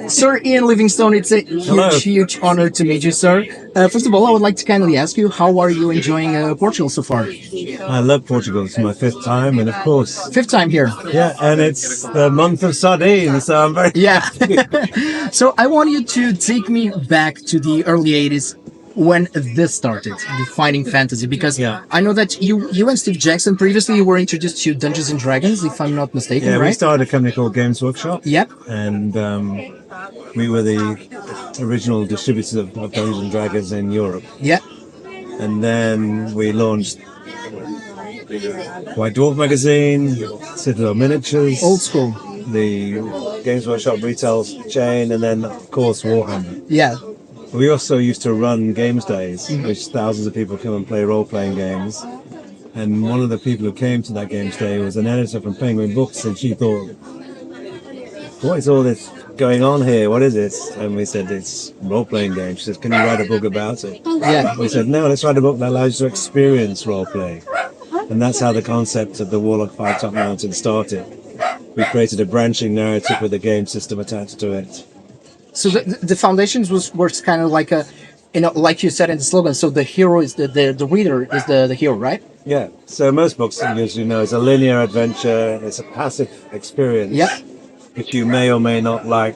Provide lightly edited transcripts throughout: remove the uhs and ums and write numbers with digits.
Sir Ian Livingstone, it's a huge honor to meet you, sir. First of all, I would like to kindly ask you, how are you enjoying Portugal so far? I love Portugal. It's my fifth time, and of course... Fifth time here. Yeah, and it's the month of sardines, so I'm very... Yeah. So I want you to take me back to the early 80s when this started, defining fantasy, because I know that you and Steve Jackson, previously you were introduced to Dungeons and Dragons, if I'm not mistaken, right? We started a company called Games Workshop. Yep. And we were the original distributors of Dungeons and Dragons in Europe. Yeah. And then we launched White Dwarf Magazine, Citadel Miniatures. Old school. The Games Workshop retail chain, and then, of course, Warhammer. Yeah. We also used to run games days, which thousands of people come and play role-playing games. And one of the people who came to that games day was an editor from Penguin Books, and she thought, what is all this going on here? What is it? And we said, it's role-playing games. She said, can you write a book about it? Yeah. We said, no, let's write a book that allows you to experience role-play. And that's how the concept of the Warlock Fight Top Mountain started. We created a branching narrative with a game system attached to it. So the foundations was kind of like a, like you said in the slogan, so the hero is the reader is the hero, right? Yeah. So most books, as you know, is a linear adventure. It's a passive experience. Yeah. If you may or may not like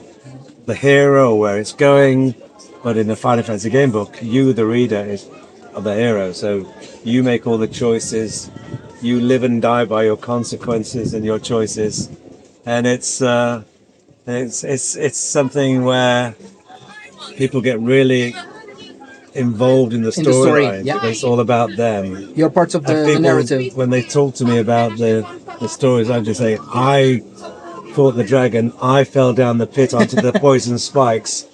the hero or where it's going, but in a Final Fantasy game book, you, the reader, are the hero. So you make all the choices. You live and die by your consequences and your choices, and it's something where people get really involved in the story. Yeah. It's all about them. You're part of the narrative. When they talk to me about the stories, I just say, I fought the dragon, I fell down the pit onto the poison spikes.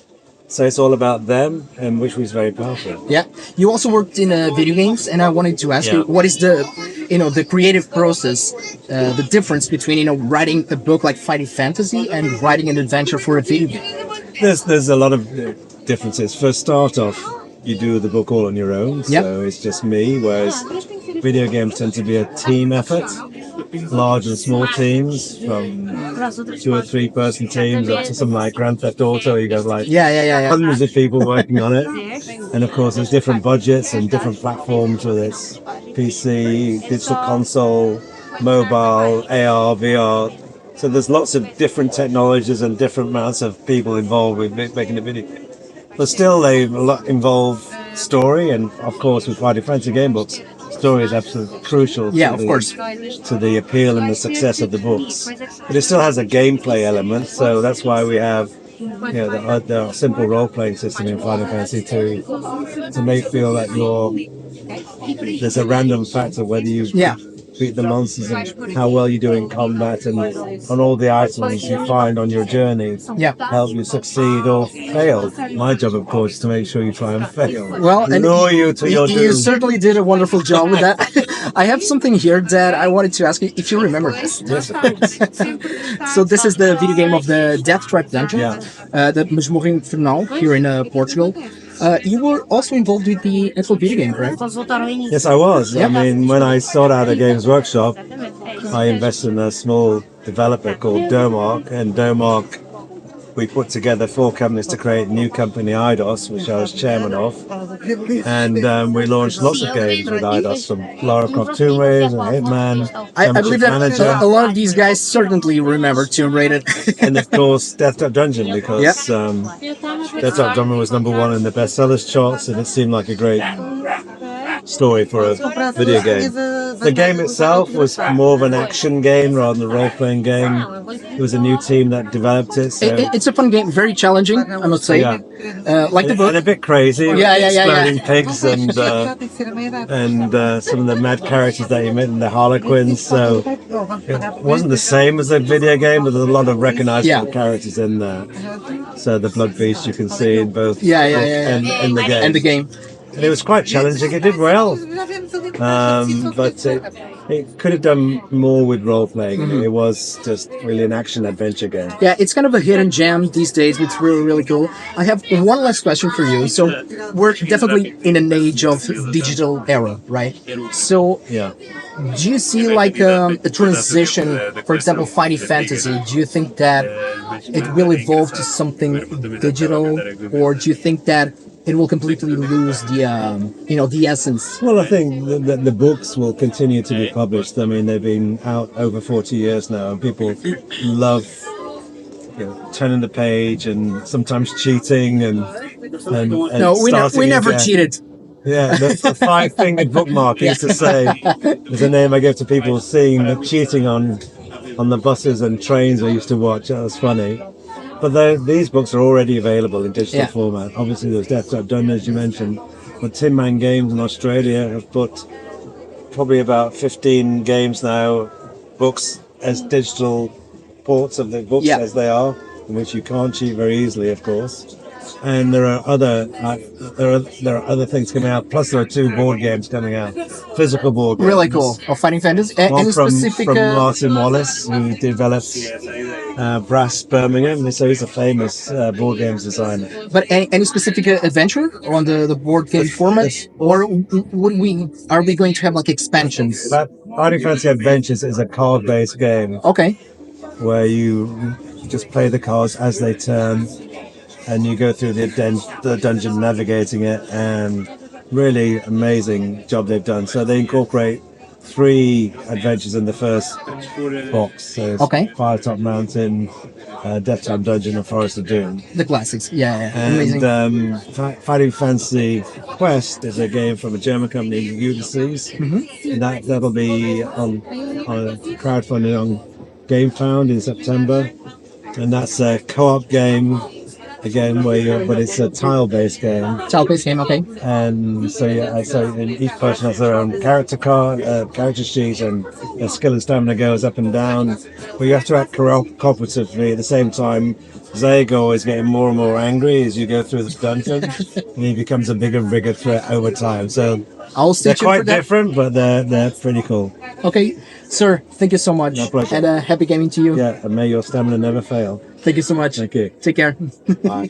So it's all about them, and which was very powerful. Yeah. You also worked in video games, and I wanted to ask you, what is the creative process, the difference between, writing a book like Fighting Fantasy and writing an adventure for a video game? There's a lot of differences. For start off, you do the book all on your own, so it's just me, whereas video games tend to be a team effort. Large and small teams, from 2 or 3 person teams up to something like Grand Theft Auto. You got like hundreds of people working on it, and of course there's different budgets and different platforms, whether it's PC, digital console, mobile, AR, VR. So there's lots of different technologies and different amounts of people involved with making a video game. But still, they involve story, and of course with Fighting Fantasy game books, story is absolutely crucial to the appeal and the success of the books. But it still has a gameplay element, so that's why we have the simple role-playing system in Final Fantasy to make feel that there's a random factor whether you beat the monsters and how well you do in combat, and on all the items you find on your journey help you succeed or fail. My job, of course, is to make sure you try and fail. Well, and you certainly did a wonderful job with that. I have something here that I wanted to ask you if you remember this. Yes. So this is the video game of the Deathtrap Dungeon, the Masmorra Infernal here in Portugal. You were also involved with the actual video game, correct? Yes, I was. I mean, when I sought out a Games Workshop, I invested in a small developer called Domark, and Domark, we put together 4 companies to create a new company, IDOS, which I was chairman of, and we launched lots of games with IDOS, from Lara Croft Tomb Raider, Hitman, I believe that a lot of these guys certainly remember Tomb Raider. and of course Deathtrap Dungeon, because Deathtrap Dungeon was #1 in the bestsellers charts, and it seemed like a great story for a video game. The game itself was more of an action game rather than a role-playing game. It was a new team that developed it. So. It's a fun game, very challenging, I must say. Like the book. And a bit crazy. Exploding pigs and some of the mad characters that you met in the Harlequins. So it wasn't the same as a video game, but there's a lot of recognizable characters in there. So the Blood Beast you can see in both and the game. And the game. And it was quite challenging. It did well. But it could have done more with role playing. It was just really an action adventure game. Yeah, it's kind of a hidden gem these days. It's really, really cool. I have one last question for you. So we're definitely in an age of digital era, right? So Yeah. do you see like a transition, for example, Final Fantasy? Do you think that it will evolve to something digital, or do you think that it will completely lose the the essence? Well, I think the books will continue to be published. I mean, they've been out over 40 years now, and people love turning the page and sometimes cheating and No, starting we never again. cheated. Yeah, the five-fingered bookmark used to say is a name I give to people seeing the cheating on the buses and trains I used to watch. That was funny. But these books are already available in digital format. Obviously, there's Deathtrap Dungeon, as you mentioned. But Tin Man Games in Australia have put probably about 15 games now, books as digital ports of the books as they are, in which you can't cheat very easily, of course. And there are other things coming out. Plus, there are 2 board games coming out, physical board games. Really cool. Of Fighting Fantasy. One Any from specific? Martin Wallace, who developed Brass Birmingham. So he's a famous board games designer. But any specific adventure on the board game format, or are we going to have like expansions? Fighting Fantasy Adventures is a card-based game. Okay. Where you just play the cards as they turn, and you go through the dungeon navigating it, and really amazing job they've done. So they incorporate 3 adventures in the first box. So it's Firetop Mountain, Deathtrap Dungeon, and Forest of Doom. The classics, yeah. And amazing. Fighting Fantasy Quest is a game from a German company, Ulysses. And that'll be on crowdfunding on GameFound in September, and that's a co-op game again but it's a tile-based game. Tile-based game, okay. And so each person has their own character card, character sheet, and their skill and stamina goes up and down. But you have to act cooperatively at the same time. Zago is getting more and more angry as you go through the dungeon, and he becomes a bigger and bigger threat over time. So they're quite different, but they're pretty cool. Okay, sir, thank you so much. My pleasure. And happy gaming to you. Yeah, and may your stamina never fail. Thank you so much. Thank you. Take care. Bye.